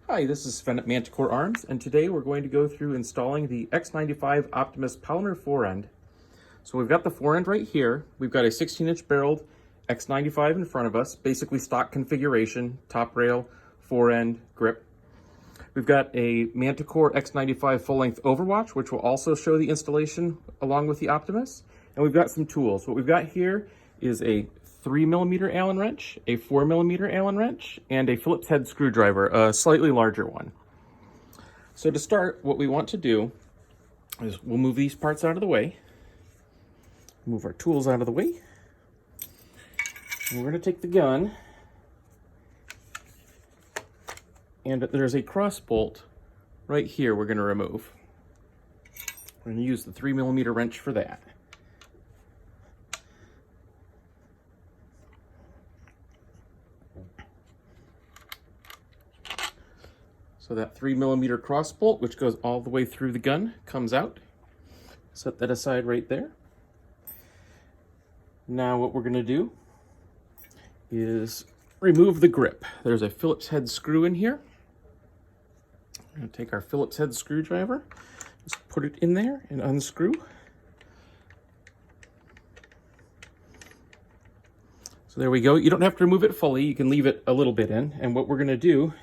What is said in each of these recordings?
Hi, this is Sven at Manticore Arms, and today we're going to go through installing the X95 Optimus Polymer Forend. So we've got the forend right here. We've got a 16-inch barreled X95 in front of us, basically stock configuration, top rail, forend, grip. We've got a Manticore X95 full-length overwatch, which will also show the installation along with the Optimus. And we've got some tools. What we've got here is a 3mm Allen wrench, a 4mm Allen wrench, and a Phillips head screwdriver, a slightly larger one. So to start, what we want to do is we'll move these parts out of the way, move our tools out of the way, and we're going to take the gun, and there's a cross bolt right here we're going to remove. We're going to use the 3mm wrench for that. So that 3mm cross bolt, which goes all the way through the gun, comes out. Set that aside right there. Now what we're going to do is remove the grip. There's a Phillips head screw in here. We're going to take our Phillips head screwdriver, just put it in there and unscrew. So there we go. You don't have to remove it fully. You can leave it a little bit in. And what we're going to do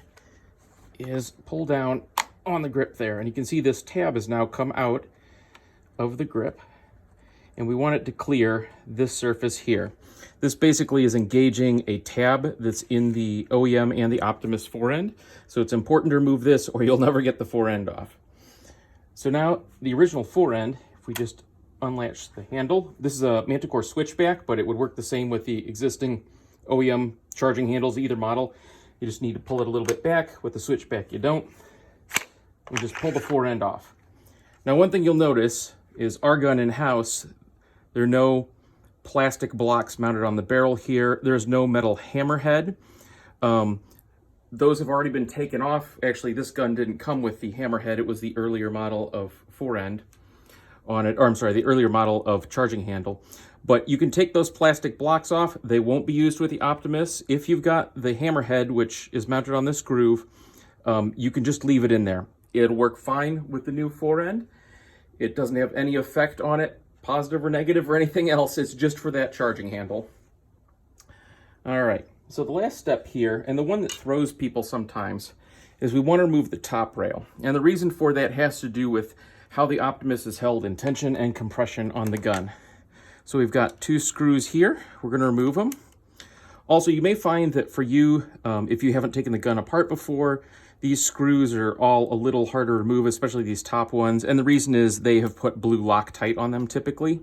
is pull down on the grip there, and you can see this tab has now come out of the grip, and we want it to clear this surface here. This basically is engaging a tab that's in the OEM and the Optimus forend, so it's important to remove this or you'll never get the forend off. So now the original forend, if we just unlatch the handle, this is a Manticore switchback, but it would work the same with the existing OEM charging handles, either model. You just need to pull it a little bit back. With the switchback, you don't. We just pull the forend off. Now, one thing you'll notice is our gun in-house, there are no plastic blocks mounted on the barrel here. There's no metal hammerhead. Those have already been taken off. Actually, this gun didn't come with the hammerhead. It was the earlier model of forend on it, or I'm sorry, the earlier model of charging handle. But you can take those plastic blocks off. They won't be used with the Optimus. If you've got the hammerhead, which is mounted on this groove, you can just leave it in there. It'll work fine with the new forend. It doesn't have any effect on it, positive or negative or anything else. It's just for that charging handle. All right, so the last step here, and the one that throws people sometimes, is we want to remove the top rail. And the reason for that has to do with how the Optimus is held in tension and compression on the gun. So we've got two screws here. We're going to remove them. Also, you may find that for you, if you haven't taken the gun apart before, these screws are all a little harder to remove, especially these top ones. And the reason is they have put blue Loctite on them typically.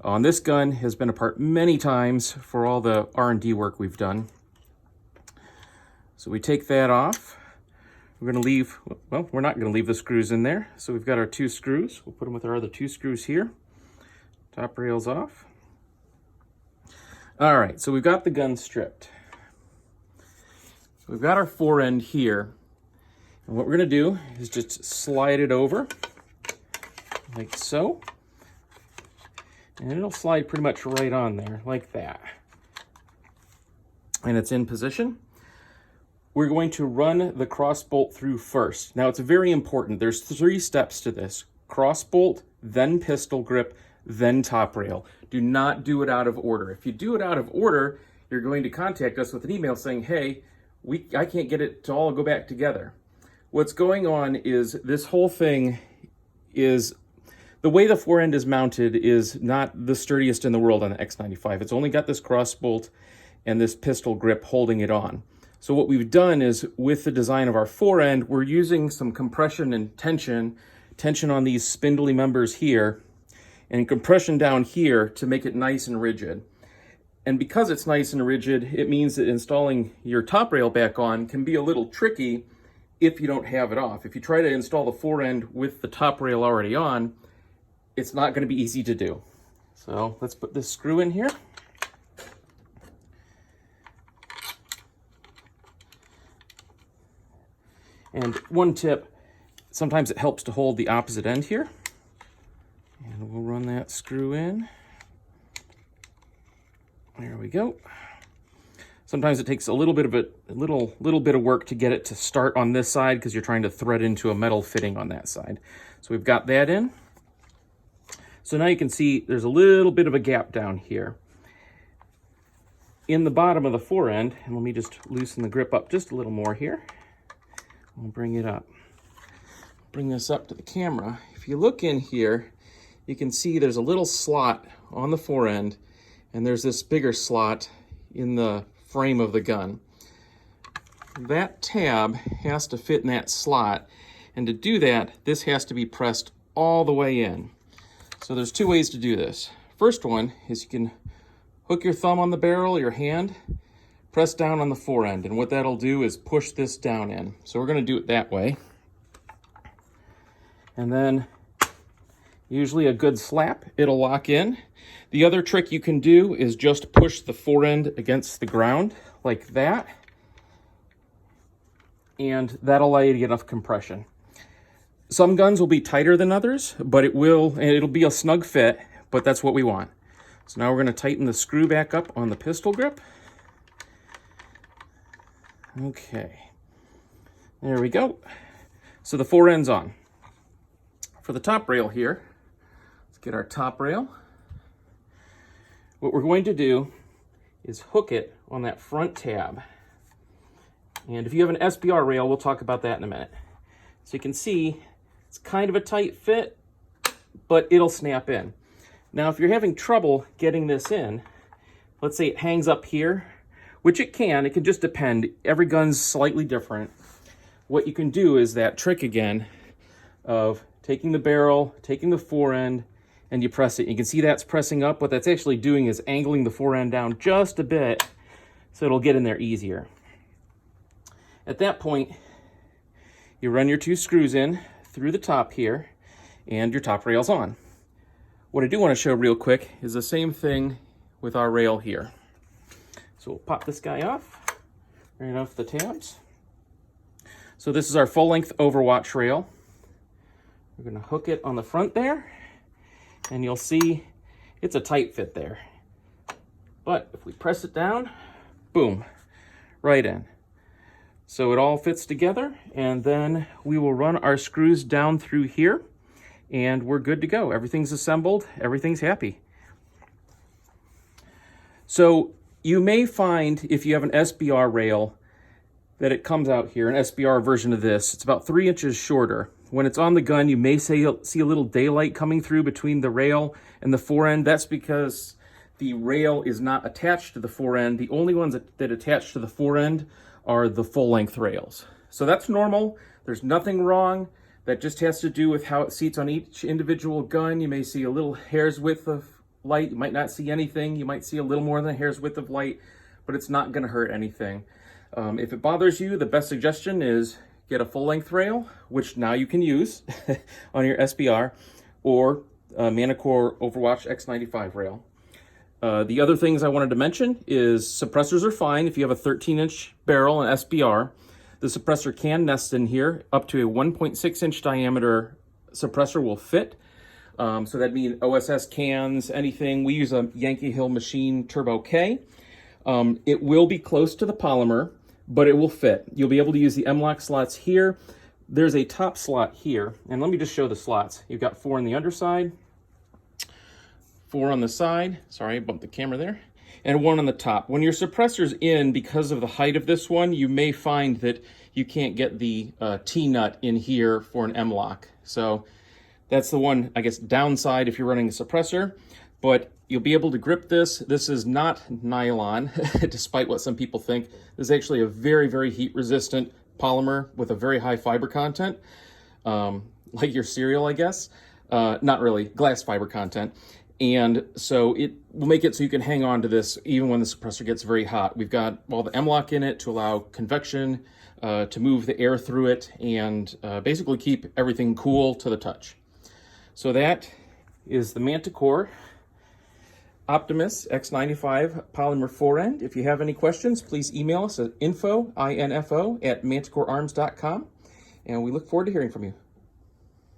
On this gun has been apart many times for all the R&D work we've done. So we take that off. We're going to leave, well, we're not going to leave the screws in there. So we've got our two screws. We'll put them with our other two screws here. Top rail's off. All right, so we've got the gun stripped. So we've got our forend here. And what we're going to do is just slide it over like so. And it'll slide pretty much right on there like that. And it's in position. We're going to run the cross bolt through first. Now it's very important. There's 3 steps to this. Cross bolt, then pistol grip, then top rail. Do not do it out of order. If you do it out of order, you're going to contact us with an email saying, hey, I can't get it to all go back together. What's going on is this whole thing is, the way the forend is mounted is not the sturdiest in the world on the X95. It's only got this cross bolt and this pistol grip holding it on. So what we've done is, with the design of our forend, we're using some compression and tension on these spindly members here, and compression down here to make it nice and rigid. And because it's nice and rigid, it means that installing your top rail back on can be a little tricky if you don't have it off. If you try to install the forend with the top rail already on, it's not going to be easy to do. So let's put this screw in here. And one tip, sometimes it helps to hold the opposite end here. And we'll run that screw in. There we go. Sometimes it takes a little bit of work to get it to start on this side because you're trying to thread into a metal fitting on that side. So we've got that in. So now you can see there's a little bit of a gap down here. In the bottom of the forend, and let me just loosen the grip up just a little more here. I'll bring it up. Bring this up to the camera. If you look in here, you can see there's a little slot on the forend, and there's this bigger slot in the frame of the gun. That tab has to fit in that slot, and to do that, this has to be pressed all the way in. So there's two ways to do this. First one is you can hook your thumb on the barrel, your hand, press down on the forend, and what that'll do is push this down in. So we're going to do it that way. And then usually a good slap, it'll lock in. The other trick you can do is just push the forend against the ground like that, and that'll allow you to get enough compression. Some guns will be tighter than others, but it'll be a snug fit, but that's what we want. So now we're going to tighten the screw back up on the pistol grip. Okay, there we go. So the forend's on. For the top rail here, let's get our top rail. What we're going to do is hook it on that front tab. And if you have an SBR rail, we'll talk about that in a minute. So you can see it's kind of a tight fit, but it'll snap in. Now, if you're having trouble getting this in, let's say it hangs up here, which it can just depend. Every gun's slightly different. What you can do is that trick again of taking the barrel, taking the forend, and you press it. You can see that's pressing up. What that's actually doing is angling the forend down just a bit so it'll get in there easier. At that point, you run your two screws in through the top here, and your top rail's on. What I do want to show real quick is the same thing with our rail here. So we'll pop this guy off, right off the tabs. So this is our full-length Overwatch rail. We're going to hook it on the front there, and you'll see it's a tight fit there. But if we press it down, boom, right in. So it all fits together, and then we will run our screws down through here, and we're good to go. Everything's assembled, everything's happy. So you may find if you have an SBR rail that it comes out here, an SBR version of this. It's about 3 inches shorter. When it's on the gun, you may see a little daylight coming through between the rail and the forend. That's because the rail is not attached to the forend. The only ones that attach to the forend are the full-length rails. So that's normal. There's nothing wrong. That just has to do with how it seats on each individual gun. You may see a little hair's width of light. You might not see anything. You might see a little more than a hair's width of light, but it's not going to hurt anything. If it bothers you, the best suggestion is get a full-length rail, which now you can use on your SBR, or Manticore Overwatch X95 rail. The other things I wanted to mention is suppressors are fine if you have a 13-inch barrel and SBR. The suppressor can nest in here. Up to a 1.6-inch diameter suppressor will fit. So that'd mean OSS cans, anything. We use a Yankee Hill Machine Turbo K. It will be close to the polymer, but it will fit. You'll be able to use the M-LOK slots here. There's a top slot here, and let me just show the slots. You've got 4 on the underside, 4 on the side. Sorry, I bumped the camera there. And 1 on the top. When your suppressor's in, because of the height of this one, you may find that you can't get the T-nut in here for an M-LOK. So that's the one, I guess, downside if you're running a suppressor. But you'll be able to grip this. This is not nylon, despite what some people think. This is actually a very, very heat-resistant polymer with a very high fiber content, like your cereal, I guess. Not really, glass fiber content. And so it will make it so you can hang on to this even when the suppressor gets very hot. We've got all the M-LOK in it to allow convection, to move the air through it, and basically keep everything cool to the touch. So that is the Manticore Optimus X95 Polymer Forend. If you have any questions, please email us at info@manticorearms.com, and we look forward to hearing from you.